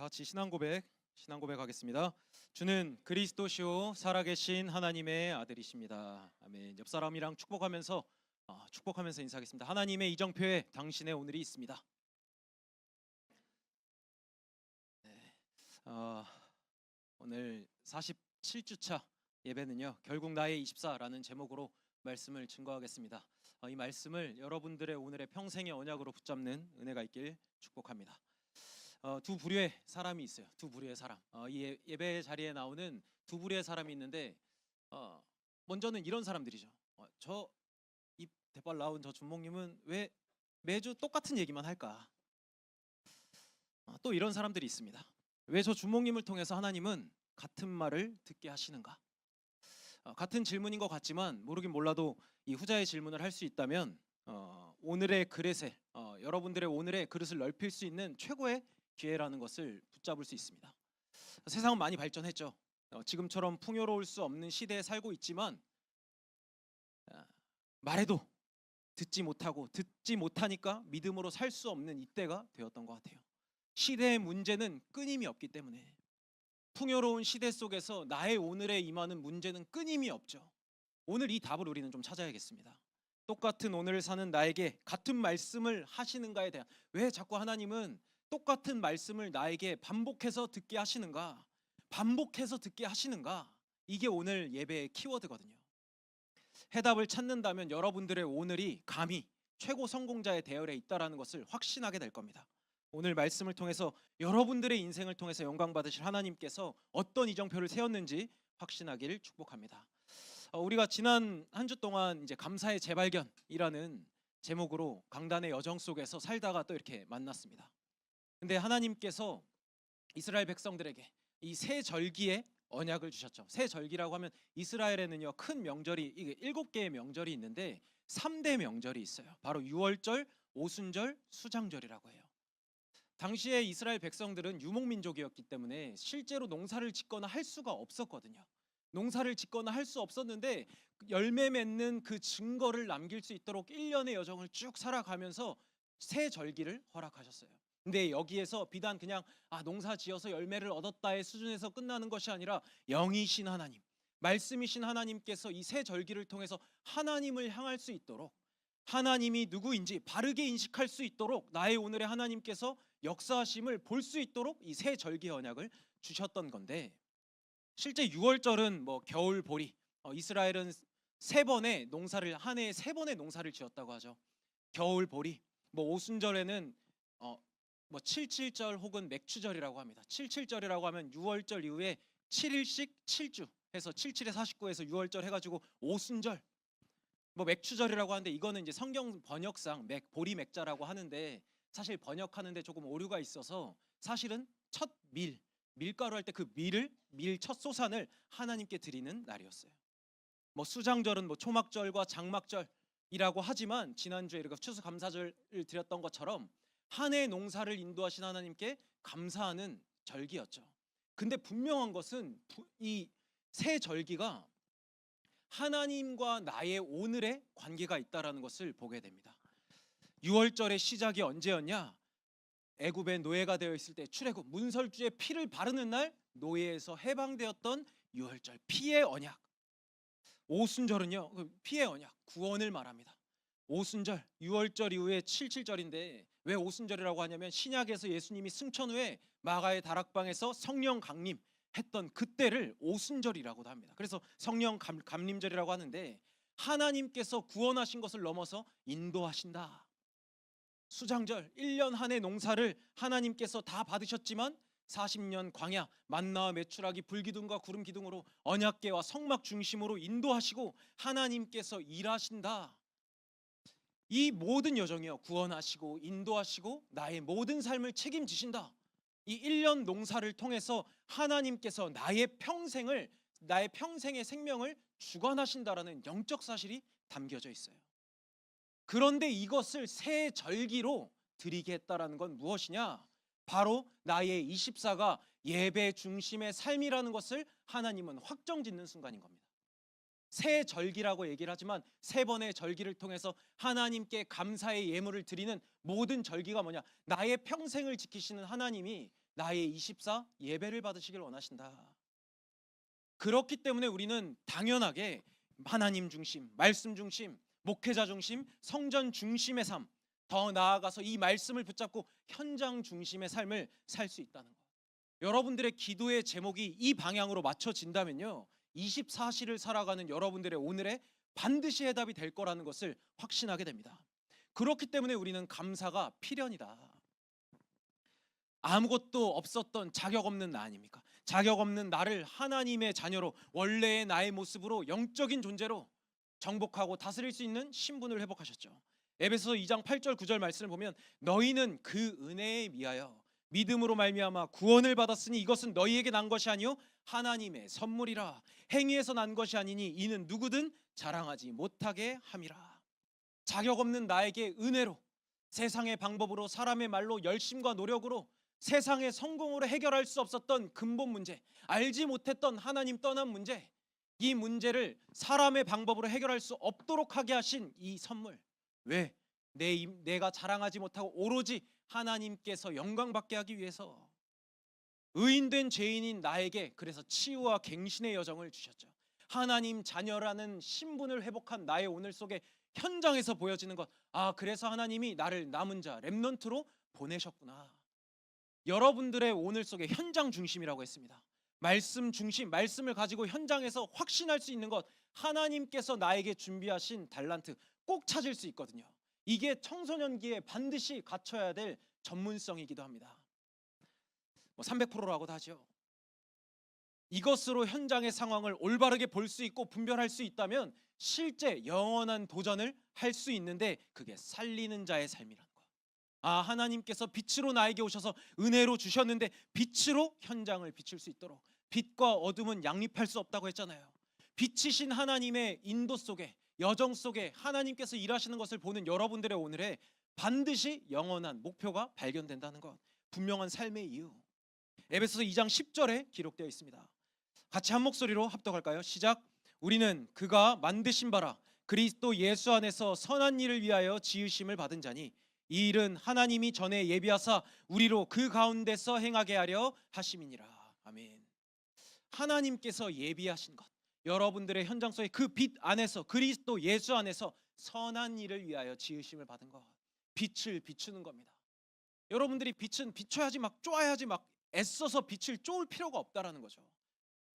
다 같이 신앙 고백 하겠습니다. 주는 그리스도시요 살아계신 하나님의 아들이십니다. 아멘. 옆 사람이랑 축복하면서 인사하겠습니다. 하나님의 이정표에 당신의 오늘이 있습니다. 네. 오늘 47주차 예배는요, 결국 나의 24라는 제목으로 말씀을 증거하겠습니다. 이 말씀을 여러분들의 오늘의 평생의 언약으로 붙잡는 은혜가 있길 축복합니다. 두 부류의 사람이 있어요. 두 부류의 사람. 이 예배 자리에 나오는 두 부류의 사람이 있는데, 먼저는 이런 사람들이죠. 입 대빨 나온 저 준목님은 왜 매주 똑같은 얘기만 할까? 또 이런 사람들이 있습니다. 왜 저 준목님을 통해서 하나님은 같은 말을 듣게 하시는가? 같은 질문인 것 같지만 모르긴 몰라도 이 후자의 질문을 할 수 있다면 오늘의 그릇에 여러분들의 오늘의 그릇을 넓힐 수 있는 최고의 기회라는 것을 붙잡을 수 있습니다. 세상은 많이 발전했죠. 지금처럼 풍요로울 수 없는 시대에 살고 있지만 말해도 듣지 못하니까 믿음으로 살 수 없는 이때가 되었던 것 같아요. 시대의 문제는 끊임이 없기 때문에 풍요로운 시대 속에서 나의 오늘에 임하는 문제는 끊임이 없죠. 오늘 이 답을 우리는 좀 찾아야겠습니다. 똑같은 오늘을 사는 나에게 같은 말씀을 하시는가에 대한, 왜 자꾸 하나님은 똑같은 말씀을 나에게 반복해서 듣게 하시는가? 이게 오늘 예배의 키워드거든요. 해답을 찾는다면 여러분들의 오늘이 감히 최고 성공자의 대열에 있다라는 것을 확신하게 될 겁니다. 오늘 말씀을 통해서 여러분들의 인생을 통해서 영광 받으실 하나님께서 어떤 이정표를 세웠는지 확신하기를 축복합니다. 우리가 지난 한 주 동안 이제 감사의 재발견이라는 제목으로 강단의 여정 속에서 살다가 또 이렇게 만났습니다. 근데 하나님께서 이스라엘 백성들에게 이 새 절기의 언약을 주셨죠. 새 절기라고 하면 이스라엘에는요, 큰 명절이 7개의 명절이 있는데 3대 명절이 있어요. 바로 유월절, 오순절, 수장절이라고 해요. 당시에 이스라엘 백성들은 유목민족이었기 때문에 실제로 농사를 짓거나 할 수가 없었거든요. 농사를 짓거나 할 수 없었는데 열매 맺는 그 증거를 남길 수 있도록 1년의 여정을 쭉 살아가면서 새 절기를 허락하셨어요. 근데 여기에서 비단 그냥 농사 지어서 열매를 얻었다의 수준에서 끝나는 것이 아니라 영이신 하나님, 말씀이신 하나님께서 이 새 절기를 통해서 하나님을 향할 수 있도록, 하나님이 누구인지 바르게 인식할 수 있도록 나의 오늘의 하나님께서 역사하심을 볼 수 있도록 이 새 절기 언약을 주셨던 건데, 실제 6월절은 겨울 보리, 이스라엘은 한 해에 3번의 농사를 지었다고 하죠. 겨울 보리, 오순절에는 77절 혹은 맥추절이라고 합니다. 77절이라고 하면 6월절 이후에 7일씩 7주 해서 77에 49에서 6월절 해가지고 오순절, 맥추절이라고 하는데 이거는 이제 성경 번역상 보리 맥자라고 하는데, 사실 번역하는데 조금 오류가 있어서 사실은 첫 밀가루 할 때 그 밀 첫 소산을 하나님께 드리는 날이었어요. 수장절은 초막절과 장막절이라고 하지만 지난주에 우리가 추수감사절을 드렸던 것처럼 한 해 농사를 인도하신 하나님께 감사하는 절기였죠. 근데 분명한 것은 이 새 절기가 하나님과 나의 오늘의 관계가 있다라는 것을 보게 됩니다. 6월절의 시작이 언제였냐? 애굽의 노예가 되어 있을 때 출애굽 문설주의 피를 바르는 날 노예에서 해방되었던 6월절 피의 언약. 오순절은요, 피의 언약, 구원을 말합니다. 오순절, 6월절 이후에 77절인데 왜 오순절이라고 하냐면 신약에서 예수님이 승천 후에 마가의 다락방에서 성령 강림 했던 그때를 오순절이라고도 합니다. 그래서 성령 감림절이라고 하는데 하나님께서 구원하신 것을 넘어서 인도하신다. 수장절, 1년 한 해 농사를 하나님께서 다 받으셨지만 40년 광야, 만나와 메추라기, 불기둥과 구름 기둥으로 언약궤와 성막 중심으로 인도하시고 하나님께서 일하신다. 이 모든 여정이요, 구원하시고 인도하시고 나의 모든 삶을 책임지신다. 이 1년 농사를 통해서 하나님께서 나의 평생의 생명을 주관하신다라는 영적 사실이 담겨져 있어요. 그런데 이것을 새 절기로 드리게 했다라는 건 무엇이냐? 바로 나의 24가 예배 중심의 삶이라는 것을 하나님은 확정짓는 순간인 겁니다. 새 절기라고 얘기를 하지만 3번의 절기를 통해서 하나님께 감사의 예물을 드리는 모든 절기가 뭐냐? 나의 평생을 지키시는 하나님이 나의 24 예배를 받으시길 원하신다. 그렇기 때문에 우리는 당연하게 하나님 중심, 말씀 중심, 목회자 중심, 성전 중심의 삶, 더 나아가서 이 말씀을 붙잡고 현장 중심의 삶을 살 수 있다는 것. 여러분들의 기도의 제목이 이 방향으로 맞춰진다면요, 24시를 살아가는 여러분들의 오늘에 반드시 해답이 될 거라는 것을 확신하게 됩니다. 그렇기 때문에 우리는 감사가 필연이다. 아무것도 없었던 자격 없는 나 아닙니까? 자격 없는 나를 하나님의 자녀로, 원래의 나의 모습으로, 영적인 존재로 정복하고 다스릴 수 있는 신분을 회복하셨죠. 에베소서 2장 8절 9절 말씀을 보면, 너희는 그 은혜에 미하여 믿음으로 말미암아 구원을 받았으니 이것은 너희에게 난 것이 아니요 하나님의 선물이라. 행위에서 난 것이 아니니 이는 누구든 자랑하지 못하게 함이라. 자격 없는 나에게 은혜로, 세상의 방법으로, 사람의 말로, 열심과 노력으로, 세상의 성공으로 해결할 수 없었던 근본 문제, 알지 못했던 하나님 떠난 문제, 이 문제를 사람의 방법으로 해결할 수 없도록 하게 하신 이 선물. 왜? 내가 자랑하지 못하고 오로지 하나님께서 영광받게 하기 위해서 의인된 죄인인 나에게 그래서 치유와 갱신의 여정을 주셨죠. 하나님 자녀라는 신분을 회복한 나의 오늘 속에 현장에서 보여지는 것, 아, 그래서 하나님이 나를 남은 자 렘넌트로 보내셨구나. 여러분들의 오늘 속에 현장 중심이라고 했습니다. 말씀 중심, 말씀을 가지고 현장에서 확신할 수 있는 것, 하나님께서 나에게 준비하신 달란트 꼭 찾을 수 있거든요. 이게 청소년기에 반드시 갖춰야 될 전문성이기도 합니다. 300%라고도 하죠. 이것으로 현장의 상황을 올바르게 볼 수 있고 분별할 수 있다면 실제 영원한 도전을 할 수 있는데, 그게 살리는 자의 삶이라는 거. 아, 하나님께서 빛으로 나에게 오셔서 은혜로 주셨는데 빛으로 현장을 비출 수 있도록, 빛과 어둠은 양립할 수 없다고 했잖아요. 빛이신 하나님의 인도 속에, 여정 속에 하나님께서 일하시는 것을 보는 여러분들의 오늘에 반드시 영원한 목표가 발견된다는 것, 분명한 삶의 이유. 에베소서 2장 10절에 기록되어 있습니다. 같이 한 목소리로 합독할까요? 시작. 우리는 그가 만드신 바라 그리스도 예수 안에서 선한 일을 위하여 지으심을 받은 자니 이 일은 하나님이 전에 예비하사 우리로 그 가운데서 행하게 하려 하심이니라. 아멘. 하나님께서 예비하신 것, 여러분들의 현장 속에 그 빛 안에서, 그리스도 예수 안에서 선한 일을 위하여 지으심을 받은 것, 빛을 비추는 겁니다. 여러분들이 빛은 비춰야지 막 쪼아야지 막 애써서 빛을 쪼을 필요가 없다라는 거죠.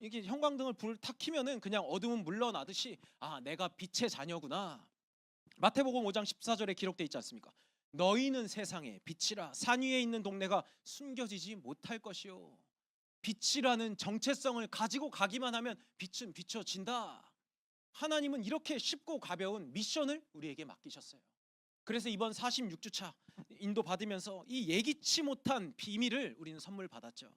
이게 형광등을 불을 탁 켜면은 그냥 어둠은 물러나듯이, 아, 내가 빛의 자녀구나. 마태복음 5장 14절에 기록되어 있지 않습니까? 너희는 세상의 빛이라. 산 위에 있는 동네가 숨겨지지 못할 것이요. 빛이라는 정체성을 가지고 가기만 하면 빛은 비춰진다. 하나님은 이렇게 쉽고 가벼운 미션을 우리에게 맡기셨어요. 그래서 이번 46주차 인도 받으면서 이 예기치 못한 비밀을 우리는 선물 받았죠.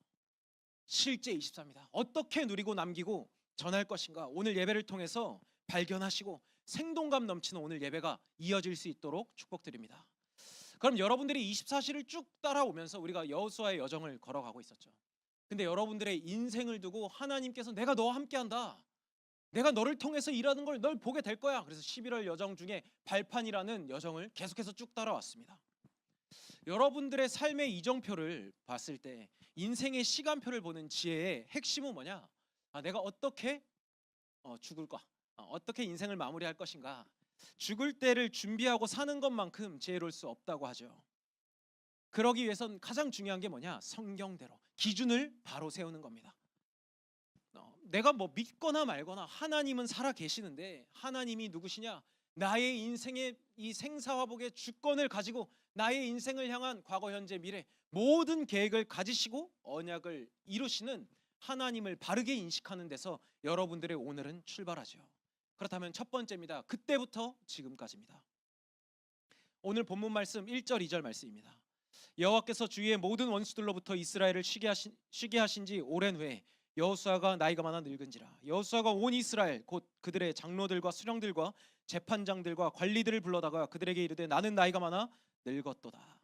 실제 24입니다. 어떻게 누리고 남기고 전할 것인가, 오늘 예배를 통해서 발견하시고 생동감 넘치는 오늘 예배가 이어질 수 있도록 축복드립니다. 그럼 여러분들이 24시를 쭉 따라오면서 우리가 여호수아의 여정을 걸어가고 있었죠. 근데 여러분들의 인생을 두고 하나님께서 내가 너와 함께한다, 내가 너를 통해서 일하는 걸 널 보게 될 거야. 그래서 11월 여정 중에 발판이라는 여정을 계속해서 쭉 따라왔습니다. 여러분들의 삶의 이정표를 봤을 때, 인생의 시간표를 보는 지혜의 핵심은 뭐냐? 아, 내가 어떻게 죽을까? 어떻게 인생을 마무리할 것인가? 죽을 때를 준비하고 사는 것만큼 지혜로울 수 없다고 하죠. 그러기 위해선 가장 중요한 게 뭐냐? 성경대로 기준을 바로 세우는 겁니다. 내가 뭐 믿거나 말거나 하나님은 살아 계시는데, 하나님이 누구시냐? 나의 인생의 이 생사화복의 주권을 가지고 나의 인생을 향한 과거, 현재, 미래 모든 계획을 가지시고 언약을 이루시는 하나님을 바르게 인식하는 데서 여러분들의 오늘은 출발하죠. 그렇다면 첫 번째입니다. 그때부터 지금까지입니다. 오늘 본문 말씀 1절 2절 말씀입니다. 여호와께서 주위의 모든 원수들로부터 이스라엘을 쉬게 하신 지 오랜 후에 여호수아가 나이가 많아 늙은지라. 여호수아가 온 이스라엘 곧 그들의 장로들과 수령들과 재판장들과 관리들을 불러다가 그들에게 이르되 나는 나이가 많아 늙었도다.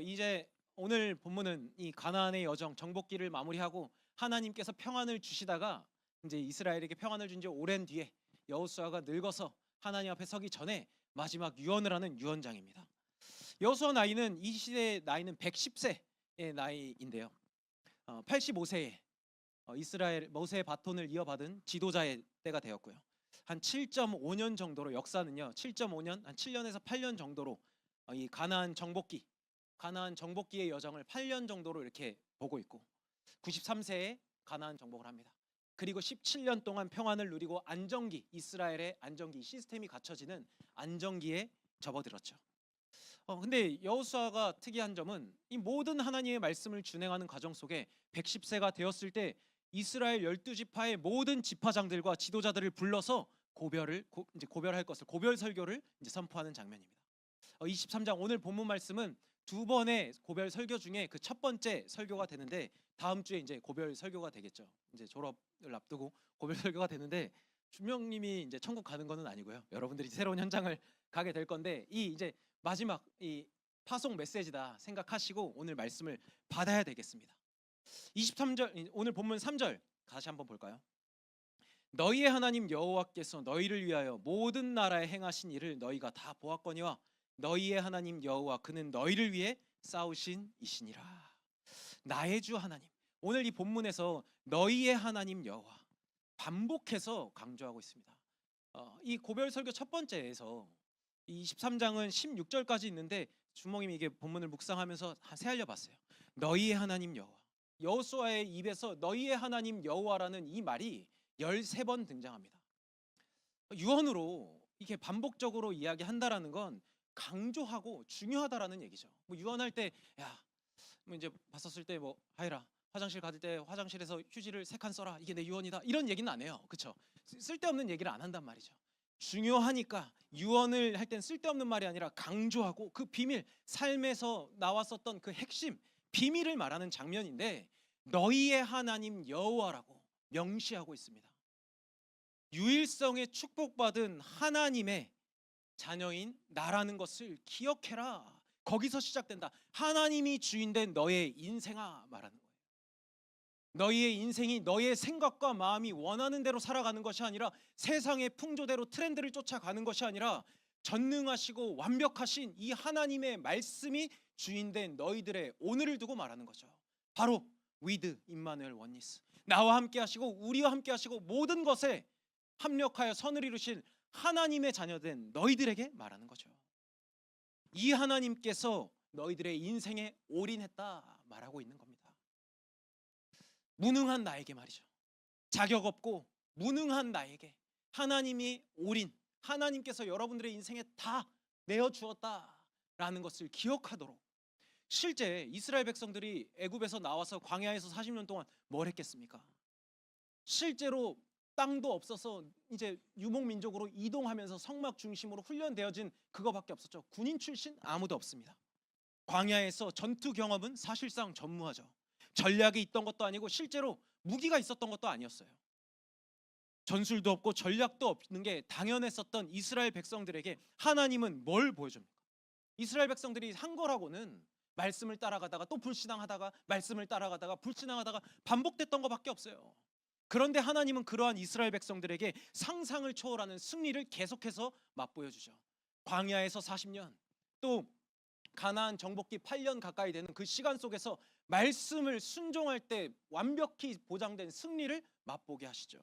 이제 오늘 본문은 이 가나안의 여정, 정복기를 마무리하고 하나님께서 평안을 주시다가 이제 이스라엘에게 평안을 준 지 오랜 뒤에 여호수아가 늙어서 하나님 앞에 서기 전에 마지막 유언을 하는 유언장입니다. 여호수아 나이는, 이 시대의 나이는 110세, 나이인데요. 85세에 이스라엘 모세의 바톤을 이어받은 지도자의 때가 되었고요. 한 7.5년 정도로 역사는요. 7.5년 한 7년에서 8년 정도로 이 가나안 정복기의 여정을 8년 정도로 이렇게 보고 있고 93세에 가나안 정복을 합니다. 그리고 17년 동안 평안을 누리고 이스라엘의 안정기 시스템이 갖춰지는 안정기에 접어들었죠. 근데 여호수아가 특이한 점은 이 모든 하나님의 말씀을 준행하는 과정 속에 110세가 되었을 때 이스라엘 12지파의 모든 지파장들과 지도자들을 불러서 고별할 것을 고별 설교를 이제 선포하는 장면입니다. 23장 오늘 본문 말씀은 두 번의 고별 설교 중에 그 첫 번째 설교가 되는데 다음 주에 이제 고별 설교가 되겠죠. 이제 졸업을 앞두고 고별 설교가 되는데 준명님이 이제 천국 가는 거는 아니고요. 여러분들이 새로운 현장을 가게 될 건데 이 이제 마지막 이 파송 메시지다 생각하시고 오늘 말씀을 받아야 되겠습니다. 23절 오늘 본문 3절 다시 한번 볼까요? 너희의 하나님 여호와께서 너희를 위하여 모든 나라에 행하신 일을 너희가 다 보았거니와 너희의 하나님 여호와 그는 너희를 위해 싸우신 이시니라. 나의 주 하나님. 오늘 이 본문에서 너희의 하나님 여호와 반복해서 강조하고 있습니다. 이 고별 설교 첫 번째에서 23장은 16절까지 있는데 주몽님이 이게 본문을 묵상하면서 새알려 봤어요. 너희의 하나님 여호와. 여호수아의 입에서 너희의 하나님 여호와라는 이 말이 13번 등장합니다. 유언으로 이렇게 반복적으로 이야기한다라는 건 강조하고 중요하다라는 얘기죠. 뭐 유언할 때 뭐 이제 봤었을 때 뭐 하이라 화장실 가질 때 화장실에서 휴지를 3칸 써라 이게 내 유언이다 이런 얘기는 안 해요. 그렇죠? 쓸데없는 얘기를 안 한단 말이죠. 중요하니까 유언을 할 땐 쓸데없는 말이 아니라 강조하고 그 비밀 삶에서 나왔었던 그 핵심 비밀을 말하는 장면인데 너희의 하나님 여호와라고 명시하고 있습니다. 유일성의 축복받은 하나님의 자녀인 나라는 것을 기억해라. 거기서 시작된다. 하나님이 주인된 너의 인생아 말하는 거예요. 너희의 인생이 너의 생각과 마음이 원하는 대로 살아가는 것이 아니라 세상의 풍조대로 트렌드를 쫓아가는 것이 아니라 전능하시고 완벽하신 이 하나님의 말씀이 주인된 너희들의 오늘을 두고 말하는 거죠. 바로 with 임마누엘 원니스. 나와 함께 하시고 우리와 함께 하시고 모든 것에 합력하여 선을 이루신 하나님의 자녀된 너희들에게 말하는 거죠. 이 하나님께서 너희들의 인생에 올인했다 말하고 있는 겁니다. 무능한 나에게 말이죠. 자격 없고 무능한 나에게 하나님이 하나님께서 여러분들의 인생에 다 내어주었다라는 것을 기억하도록. 실제 이스라엘 백성들이 애굽에서 나와서 광야에서 40년 동안 뭘 했겠습니까? 실제로 땅도 없어서 이제 유목민족으로 이동하면서 성막 중심으로 훈련되어진 그거밖에 없었죠. 군인 출신 아무도 없습니다. 광야에서 전투 경험은 사실상 전무하죠. 전략이 있던 것도 아니고 실제로 무기가 있었던 것도 아니었어요. 전술도 없고 전략도 없는 게 당연했었던 이스라엘 백성들에게 하나님은 뭘 보여줍니까? 이스라엘 백성들이 한 거라고는 말씀을 따라가다가 또 불신앙하다가 말씀을 따라가다가 불신앙하다가 반복됐던 것밖에 없어요. 그런데 하나님은 그러한 이스라엘 백성들에게 상상을 초월하는 승리를 계속해서 맛보여주죠. 광야에서 40년 또 가나안 정복기 8년 가까이 되는 그 시간 속에서 말씀을 순종할 때 완벽히 보장된 승리를 맛보게 하시죠.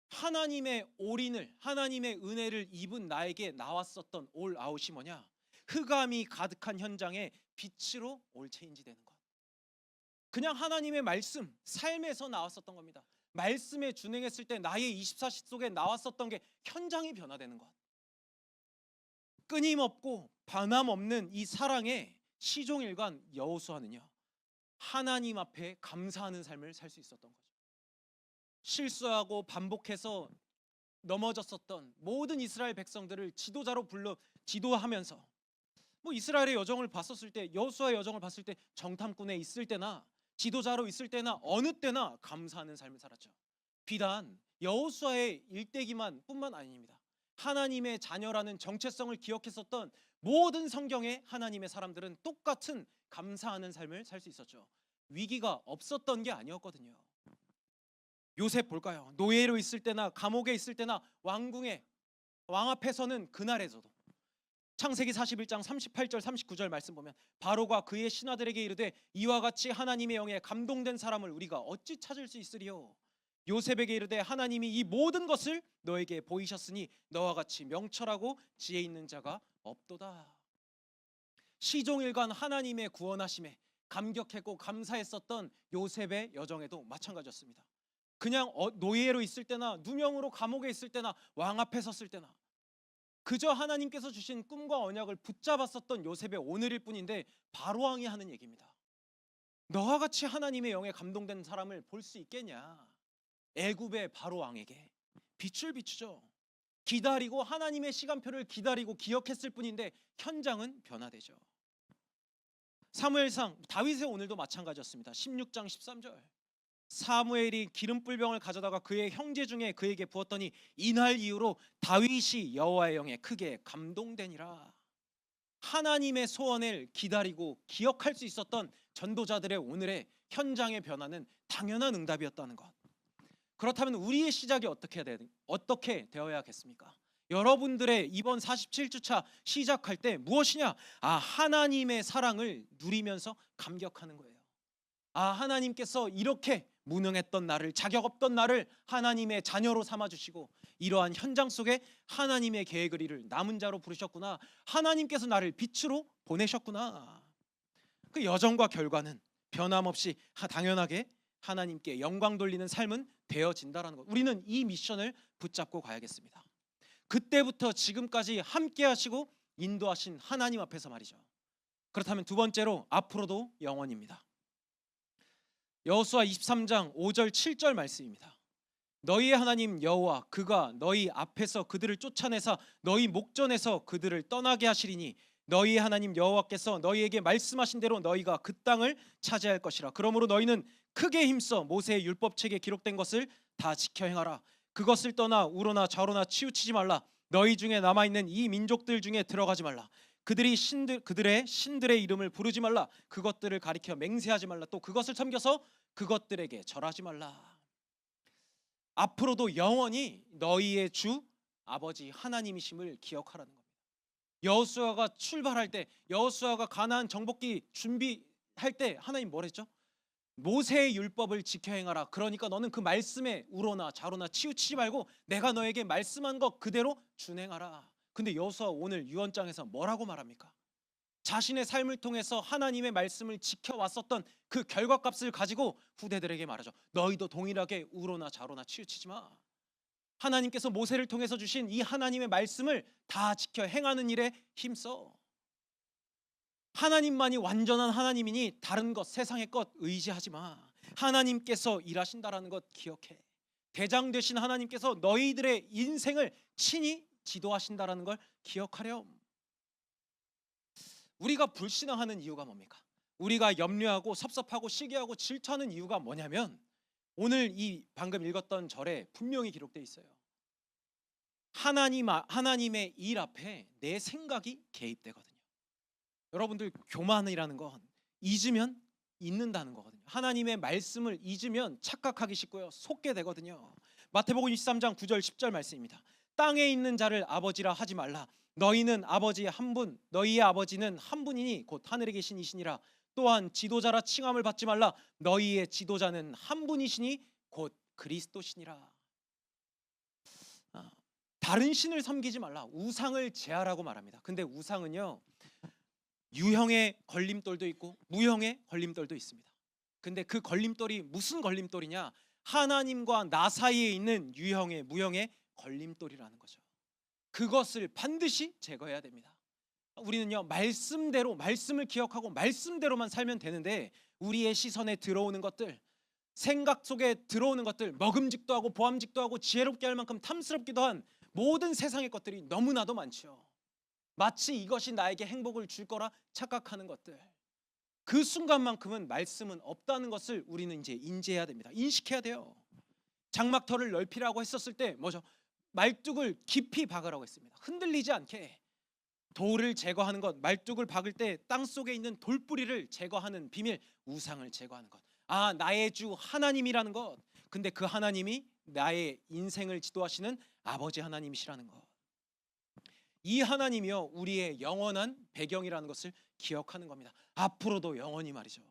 하나님의 올인을 하나님의 은혜를 입은 나에게 나왔었던 올 아웃이 뭐냐? 흑암이 가득한 현장에 빛으로 올 체인지 되는 것. 그냥 하나님의 말씀 삶에서 나왔었던 겁니다. 말씀에 준행했을 때 나의 24시 속에 나왔었던 게 현장이 변화되는 것. 끊임없고 변함없는 이 사랑의 시종일관 여호수아는요 하나님 앞에 감사하는 삶을 살 수 있었던 거죠. 실수하고 반복해서 넘어졌었던 모든 이스라엘 백성들을 지도자로 불러 지도하면서 뭐 이스라엘의 여정을 봤었을 때 여호수아의 여정을 봤을 때 정탐꾼에 있을 때나 지도자로 있을 때나 어느 때나 감사하는 삶을 살았죠. 비단 여호수아의 일대기만 뿐만 아닙니다. 하나님의 자녀라는 정체성을 기억했었던 모든 성경의 하나님의 사람들은 똑같은 감사하는 삶을 살 수 있었죠. 위기가 없었던 게 아니었거든요. 요셉 볼까요? 노예로 있을 때나 감옥에 있을 때나 왕궁에 왕 앞에서는 그날에서도 창세기 41장 38절 39절 말씀 보면 바로가 그의 신하들에게 이르되 이와 같이 하나님의 영에 감동된 사람을 우리가 어찌 찾을 수 있으리요. 요셉에게 이르되 하나님이 이 모든 것을 너에게 보이셨으니 너와 같이 명철하고 지혜 있는 자가 없도다. 시종일관 하나님의 구원하심에 감격했고 감사했었던 요셉의 여정에도 마찬가지였습니다. 그냥 노예로 있을 때나 누명으로 감옥에 있을 때나 왕 앞에 섰을 때나 그저 하나님께서 주신 꿈과 언약을 붙잡았었던 요셉의 오늘일 뿐인데 바로왕이 하는 얘기입니다. 너와 같이 하나님의 영에 감동된 사람을 볼 수 있겠냐. 애굽의 바로왕에게 빛을 비추죠. 기다리고 하나님의 시간표를 기다리고 기억했을 뿐인데 현장은 변화되죠. 사무엘상 다윗의 오늘도 마찬가지였습니다. 16장 13절 사무엘이 기름불병을 가져다가 그의 형제 중에 그에게 부었더니 이날 이후로 다윗이 여호와의 영에 크게 감동되니라. 하나님의 소원을 기다리고 기억할 수 있었던 전도자들의 오늘의 현장의 변화는 당연한 응답이었다는 것. 그렇다면 우리의 시작이 어떻게 되어야겠습니까? 여러분들의 이번 47주차 시작할 때 무엇이냐? 하나님의 사랑을 누리면서 감격하는 거예요. 하나님께서 이렇게 무능했던 나를, 자격 없던 나를 하나님의 자녀로 삼아주시고 이러한 현장 속에 하나님의 계획을 이룰 남은 자로 부르셨구나. 하나님께서 나를 빛으로 보내셨구나. 그 여정과 결과는 변함없이 당연하게 하나님께 영광 돌리는 삶은 되어진다라는 것. 우리는 이 미션을 붙잡고 가야겠습니다. 그때부터 지금까지 함께 하시고 인도하신 하나님 앞에서 말이죠. 그렇다면 두 번째로 앞으로도 영원입니다. 여호수아 23장 5절 7절 말씀입니다. 너희의 하나님 여호와 그가 너희 앞에서 그들을 쫓아내사 너희 목전에서 그들을 떠나게 하시리니 너희의 하나님 여호와께서 너희에게 말씀하신 대로 너희가 그 땅을 차지할 것이라. 그러므로 너희는 크게 힘써 모세의 율법책에 기록된 것을 다 지켜 행하라. 그것을 떠나 우로나 좌로나 치우치지 말라. 너희 중에 남아있는 이 민족들 중에 들어가지 말라. 그들의 신들의 이름을 부르지 말라. 그것들을 가리켜 맹세하지 말라. 또 그것을 섬겨서 그것들에게 절하지 말라. 앞으로도 영원히 너희의 주 아버지 하나님이심을 기억하라는 겁니다. 여호수아가 출발할 때, 여호수아가 가나안 정복기 준비할 때 하나님 뭐랬죠? 모세의 율법을 지켜 행하라. 그러니까 너는 그 말씀에 우로나 좌로나 치우치지 말고 내가 너에게 말씀한 것 그대로 준행하라. 근데 여호수아 오늘 유언장에서 뭐라고 말합니까? 자신의 삶을 통해서 하나님의 말씀을 지켜왔었던 그 결과값을 가지고 후대들에게 말하죠. 너희도 동일하게 우로나 좌로나 치우치지 마. 하나님께서 모세를 통해서 주신 이 하나님의 말씀을 다 지켜 행하는 일에 힘써. 하나님만이 완전한 하나님이니 다른 것, 세상의 것 의지하지 마. 하나님께서 일하신다라는 것 기억해. 대장 되신 하나님께서 너희들의 인생을 친히 지도하신다라는 걸 기억하렴. 우리가 불신앙하는 이유가 뭡니까? 우리가 염려하고 섭섭하고 시기하고 질투하는 이유가 뭐냐면 오늘 이 방금 읽었던 절에 분명히 기록되어 있어요. 하나님의 일 앞에 내 생각이 개입되거든요. 여러분들 교만이라는 건 잊으면 잊는다는 거거든요. 하나님의 말씀을 잊으면 착각하기 쉽고요. 속게 되거든요. 마태복음 23장 9절 10절 말씀입니다. 땅에 있는 자를 아버지라 하지 말라. 너희는 아버지 한 분, 너희의 아버지는 한 분이니 곧 하늘에 계신 이시니라. 또한 지도자라 칭함을 받지 말라. 너희의 지도자는 한 분이시니 곧 그리스도시니라. 다른 신을 섬기지 말라. 우상을 제하라고 말합니다. 근데 우상은요, 유형의 걸림돌도 있고 무형의 걸림돌도 있습니다. 근데 그 걸림돌이 무슨 걸림돌이냐? 하나님과 나 사이에 있는 유형의 무형의 걸림돌이라는 거죠. 그것을 반드시 제거해야 됩니다. 우리는요, 말씀대로 말씀을 기억하고 말씀대로만 살면 되는데 우리의 시선에 들어오는 것들, 생각 속에 들어오는 것들, 먹음직도 하고 보암직도 하고 지혜롭게 할 만큼 탐스럽기도 한 모든 세상의 것들이 너무나도 많죠. 마치 이것이 나에게 행복을 줄 거라 착각하는 것들, 그 순간만큼은 말씀은 없다는 것을 우리는 이제 인지해야 됩니다. 인식해야 돼요. 장막터를 넓히라고 했었을 때 뭐죠? 말뚝을 깊이 박으라고 했습니다. 흔들리지 않게. 돌을 제거하는 것, 말뚝을 박을 때 땅속에 있는 돌뿌리를 제거하는 비밀, 우상을 제거하는 것. 나의 주 하나님이라는 것. 근데 그 하나님이 나의 인생을 지도하시는 아버지 하나님이시라는 것. 이 하나님이요 우리의 영원한 배경이라는 것을 기억하는 겁니다. 앞으로도 영원히 말이죠.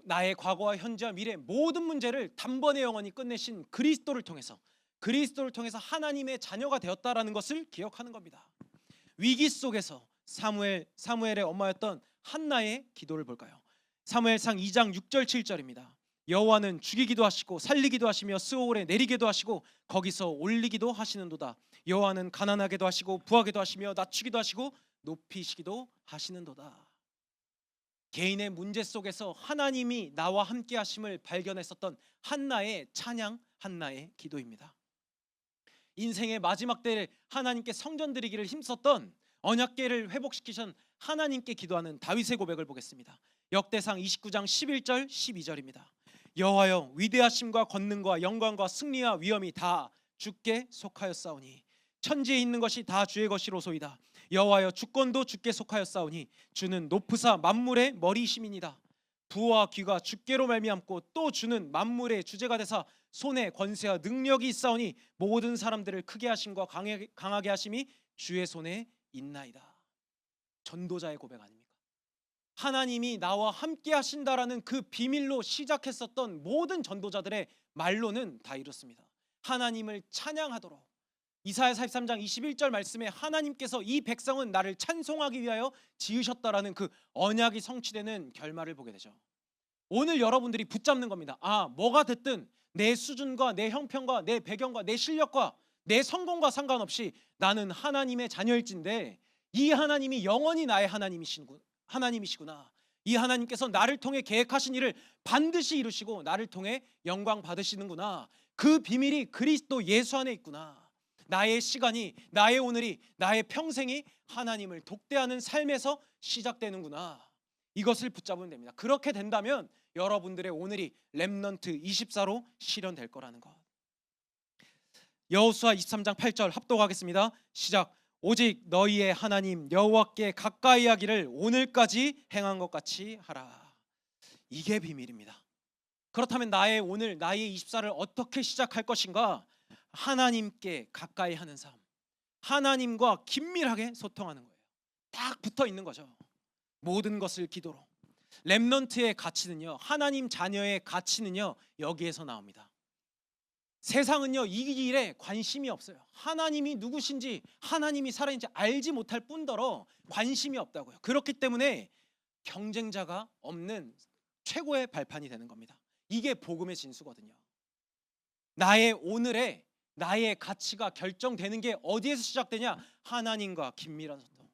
나의 과거와 현재와 미래 모든 문제를 단번에 영원히 끝내신 그리스도를 통해서 하나님의 자녀가 되었다라는 것을 기억하는 겁니다. 위기 속에서 사무엘의 엄마였던 한나의 기도를 볼까요? 사무엘상 2장 6절 7절입니다. 여호와는 죽이기도 하시고 살리기도 하시며 스올에 내리기도 하시고 거기서 올리기도 하시는도다. 여호와는 가난하게도 하시고 부하게도 하시며 낮추기도 하시고 높이시기도 하시는도다. 개인의 문제 속에서 하나님이 나와 함께 하심을 발견했었던 한나의 찬양, 한나의 기도입니다. 인생의 마지막 때에 하나님께 성전 드리기를 힘썼던 언약궤를 회복시키신 하나님께 기도하는 다윗의 고백을 보겠습니다. 역대상 29장 11절 12절입니다. 여호와여 위대하심과 권능과 영광과 승리와 위엄이 다 주께 속하였사오니 천지에 있는 것이 다 주의 것이로소이다. 여호와여 주권도 주께 속하였사오니 주는 높으사 만물의 머리이심이니이다. 부와 귀가 주께로 말미암고 또 주는 만물의 주제가 되사 손에 권세와 능력이 있사오니 모든 사람들을 크게 하심과 강하게 하심이 주의 손에 있나이다. 전도자의 고백 아닙니까? 하나님이 나와 함께 하신다라는 그 비밀로 시작했었던 모든 전도자들의 말로는 다 이렇습니다. 하나님을 찬양하도록. 이사야 43장 21절 말씀에 하나님께서 이 백성은 나를 찬송하기 위하여 지으셨다라는 그 언약이 성취되는 결말을 보게 되죠. 오늘 여러분들이 붙잡는 겁니다. 뭐가 됐든 내 수준과 내 형편과 내 배경과 내 실력과 내 성공과 상관없이 나는 하나님의 자녀일진데 이 하나님이 영원히 나의 하나님이시구나. 이 하나님께서 나를 통해 계획하신 일을 반드시 이루시고 나를 통해 영광 받으시는구나. 그 비밀이 그리스도 예수 안에 있구나. 나의 시간이, 나의 오늘이, 나의 평생이 하나님을 독대하는 삶에서 시작되는구나. 이것을 붙잡으면 됩니다. 그렇게 된다면 여러분들의 오늘이 렘넌트 24로 실현될 거라는 것. 여호수아 23장 8절 합독하겠습니다. 시작. 오직 너희의 하나님 여호와께 가까이 하기를 오늘까지 행한 것 같이 하라. 이게 비밀입니다. 그렇다면 나의 오늘, 나의 24를 어떻게 시작할 것인가? 하나님께 가까이 하는 삶, 하나님과 긴밀하게 소통하는 거예요. 딱 붙어 있는 거죠. 모든 것을 기도로. 렘넌트의 가치는요, 하나님 자녀의 가치는요, 여기에서 나옵니다. 세상은요, 이 일에 관심이 없어요. 하나님이 누구신지, 하나님이 살아있는지 알지 못할 뿐더러 관심이 없다고요. 그렇기 때문에 경쟁자가 없는 최고의 발판이 되는 겁니다. 이게 복음의 진수거든요. 나의 오늘에 나의 가치가 결정되는 게 어디에서 시작되냐? 하나님과 긴밀한 소통.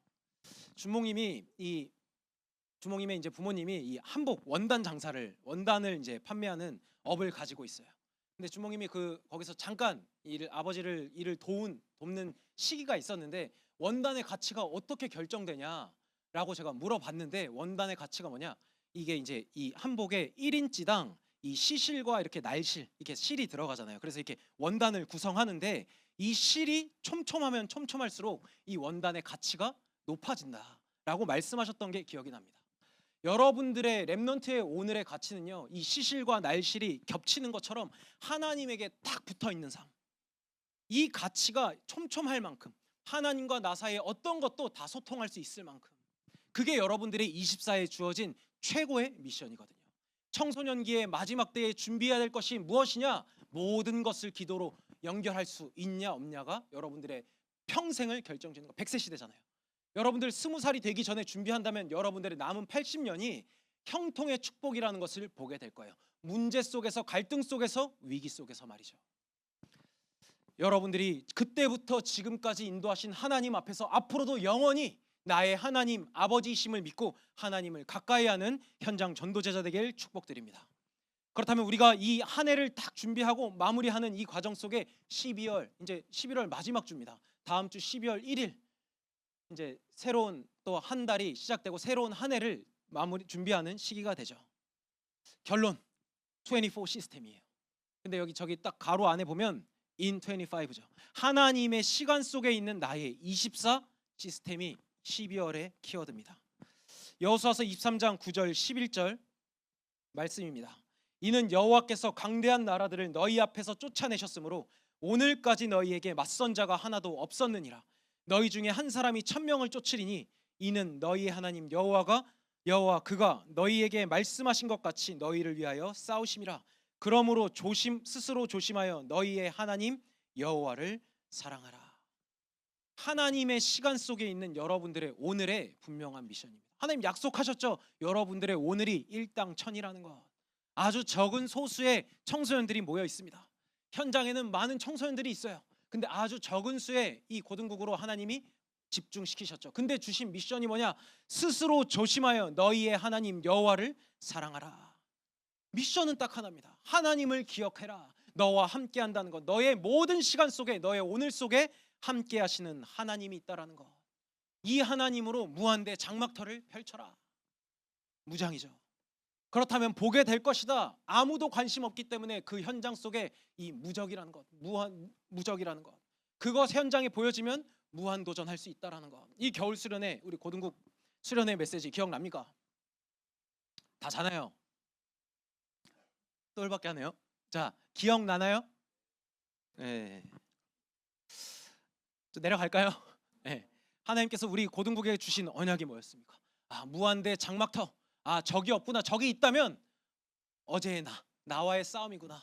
주몽님의 이제 부모님이 이 한복 원단을 이제 판매하는 업을 가지고 있어요. 근데 주몽님이 거기서 잠깐 아버지를 일을 돕는 시기가 있었는데 원단의 가치가 어떻게 결정되냐라고 제가 물어봤는데 원단의 가치가 뭐냐? 이게 이제 이 한복의 1인치당 이 시실과 이렇게 날실, 이렇게 실이 들어가잖아요. 그래서 이렇게 원단을 구성하는데 이 실이 촘촘하면 촘촘할수록 이 원단의 가치가 높아진다라고 말씀하셨던 게 기억이 납니다. 여러분들의 렘넌트의 오늘의 가치는요, 이 시실과 날실이 겹치는 것처럼 하나님에게 딱 붙어 있는 삶. 이 가치가 촘촘할 만큼 하나님과 나 사이에 어떤 것도 다 소통할 수 있을 만큼 그게 여러분들의 24에 주어진 최고의 미션이거든요. 청소년기의 마지막 때에 준비해야 될 것이 무엇이냐? 모든 것을 기도로 연결할 수 있냐 없냐가 여러분들의 평생을 결정짓는 거. 100세 시대잖아요. 여러분들 20살이 되기 전에 준비한다면 여러분들의 남은 80년이 형통의 축복이라는 것을 보게 될 거예요. 문제 속에서, 갈등 속에서, 위기 속에서 말이죠. 여러분들이 그때부터 지금까지 인도하신 하나님 앞에서 앞으로도 영원히 나의 하나님 아버지이심을 믿고 하나님을 가까이 하는 현장 전도제자 되길 축복드립니다. 그렇다면 우리가 이 한 해를 딱 준비하고 마무리하는 이 과정 속에 12월, 이제 11월 마지막 주입니다. 다음 주 12월 1일 이제 새로운 또 한 달이 시작되고 새로운 한 해를 준비하는 시기가 되죠. 결론 24 시스템이에요. 근데 저기 딱 가로 안에 보면 in 25죠. 하나님의 시간 속에 있는 나의 24 시스템이 12월의 키워드입니다. 여호수아서 23장 9절 11절 말씀입니다. 이는 여호와께서 강대한 나라들을 너희 앞에서 쫓아내셨으므로 오늘까지 너희에게 맞선 자가 하나도 없었느니라. 너희 중에 한 사람이 1000명을 쫓으리니 이는 너희의 하나님 여호와 그가 너희에게 말씀하신 것 같이 너희를 위하여 싸우심이라. 그러므로 스스로 조심하여 너희의 하나님 여호와를 사랑하라. 하나님의 시간 속에 있는 여러분들의 오늘의 분명한 미션입니다. 하나님 약속하셨죠. 여러분들의 오늘이 일당천이라는 것. 아주 적은 소수의 청소년들이 모여 있습니다. 현장에는 많은 청소년들이 있어요. 근데 아주 적은 수의 이 고등국으로 하나님이 집중시키셨죠. 근데 주신 미션이 뭐냐? 스스로 조심하여 너희의 하나님 여호와를 사랑하라. 미션은 딱 하나입니다. 하나님을 기억해라. 너와 함께 한다는 것. 너의 모든 시간 속에, 너의 오늘 속에 함께 하시는 하나님이 있다라는 것. 이 하나님으로 무한대 장막터를 펼쳐라. 무장이죠. 그렇다면 보게 될 것이다. 아무도 관심 없기 때문에 그 현장 속에 이 무적이라는 것, 무적이라는 것, 그것 현장에 보여지면 무한 도전할 수 있다라는 것. 이 겨울 수련회, 우리 고등국 수련회 메시지 기억납니까? 다 자나요? 똘밖에 하네요. 자, 기억나나요? 네. 내려갈까요? 네. 하나님께서 우리 고등국에 주신 언약이 뭐였습니까? 무한대 장막터. 적이 없구나. 적이 있다면 어제의 나와의 싸움이구나.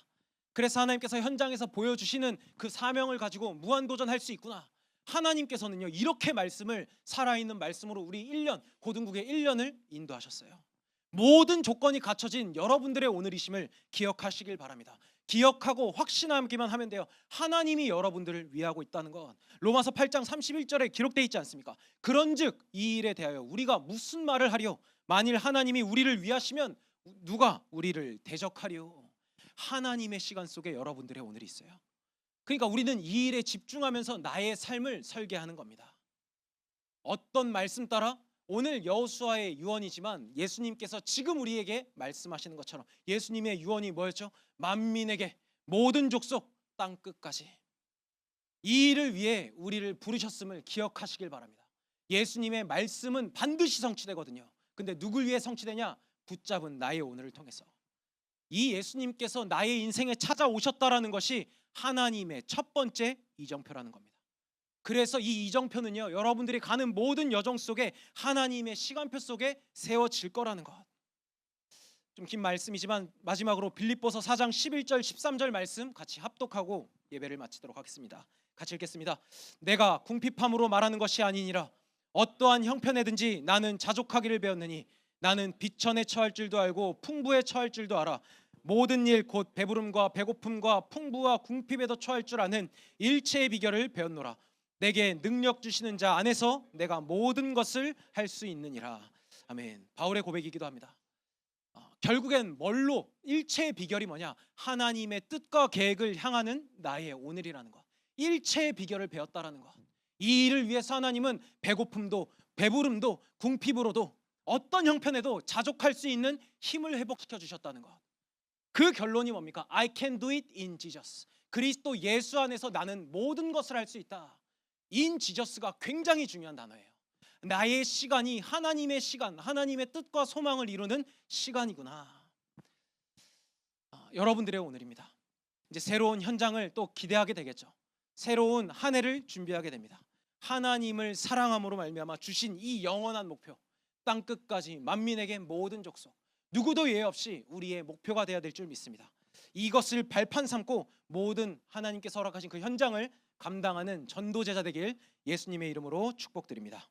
그래서 하나님께서 현장에서 보여주시는 그 사명을 가지고 무한도전할 수 있구나. 하나님께서는요, 이렇게 말씀을, 살아있는 말씀으로 우리 1년, 고등국의 1년을 인도하셨어요. 모든 조건이 갖춰진 여러분들의 오늘이심을 기억하시길 바랍니다. 기억하고 확신하기만 하면 돼요. 하나님이 여러분들을 위하고 있다는 것. 로마서 8장 31절에 기록되어 있지 않습니까? 그런즉 이 일에 대하여 우리가 무슨 말을 하리요? 만일 하나님이 우리를 위하시면 누가 우리를 대적하리요? 하나님의 시간 속에 여러분들의 오늘이 있어요. 그러니까 우리는 이 일에 집중하면서 나의 삶을 설계하는 겁니다. 어떤 말씀 따라? 오늘 여호수아의 유언이지만 예수님께서 지금 우리에게 말씀하시는 것처럼 예수님의 유언이 뭐였죠? 만민에게, 모든 족속, 땅 끝까지. 이 일을 위해 우리를 부르셨음을 기억하시길 바랍니다. 예수님의 말씀은 반드시 성취되거든요. 근데 누굴 위해 성취되냐? 붙잡은 나의 오늘을 통해서. 이 예수님께서 나의 인생에 찾아오셨다라는 것이 하나님의 첫 번째 이정표라는 겁니다. 그래서 이 이정표는요, 여러분들이 가는 모든 여정 속에 하나님의 시간표 속에 세워질 거라는 것. 좀 긴 말씀이지만 마지막으로 빌립보서 4장 11절 13절 말씀 같이 합독하고 예배를 마치도록 하겠습니다. 같이 읽겠습니다. 내가 궁핍함으로 말하는 것이 아니니라. 어떠한 형편에든지 나는 자족하기를 배웠느니 나는 비천에 처할 줄도 알고 풍부에 처할 줄도 알아. 모든 일 곧 배부름과 배고픔과 풍부와 궁핍에도 처할 줄 아는 일체의 비결을 배웠노라. 내게 능력 주시는 자 안에서 내가 모든 것을 할 수 있느니라. 아멘. 바울의 고백이기도 합니다. 결국엔 뭘로? 일체의 비결이 뭐냐? 하나님의 뜻과 계획을 향하는 나의 오늘이라는 것. 일체의 비결을 배웠다라는 것. 이 일을 위해서 하나님은 배고픔도 배부름도 궁핍으로도 어떤 형편에도 자족할 수 있는 힘을 회복시켜 주셨다는 것. 그 결론이 뭡니까? I can do it in Jesus. 그리스도 예수 안에서 나는 모든 것을 할 수 있다. in Jesus가 굉장히 중요한 단어예요. 나의 시간이 하나님의 시간, 하나님의 뜻과 소망을 이루는 시간이구나. 여러분들의 오늘입니다. 이제 새로운 현장을 또 기대하게 되겠죠. 새로운 한 해를 준비하게 됩니다. 하나님을 사랑함으로 말미암아 주신 이 영원한 목표, 땅 끝까지 만민에게 모든 족속, 누구도 예외 없이 우리의 목표가 되어야 될 줄 믿습니다. 이것을 발판 삼고 모든 하나님께서 허락하신 그 현장을 감당하는 전도제자 되길 예수님의 이름으로 축복드립니다.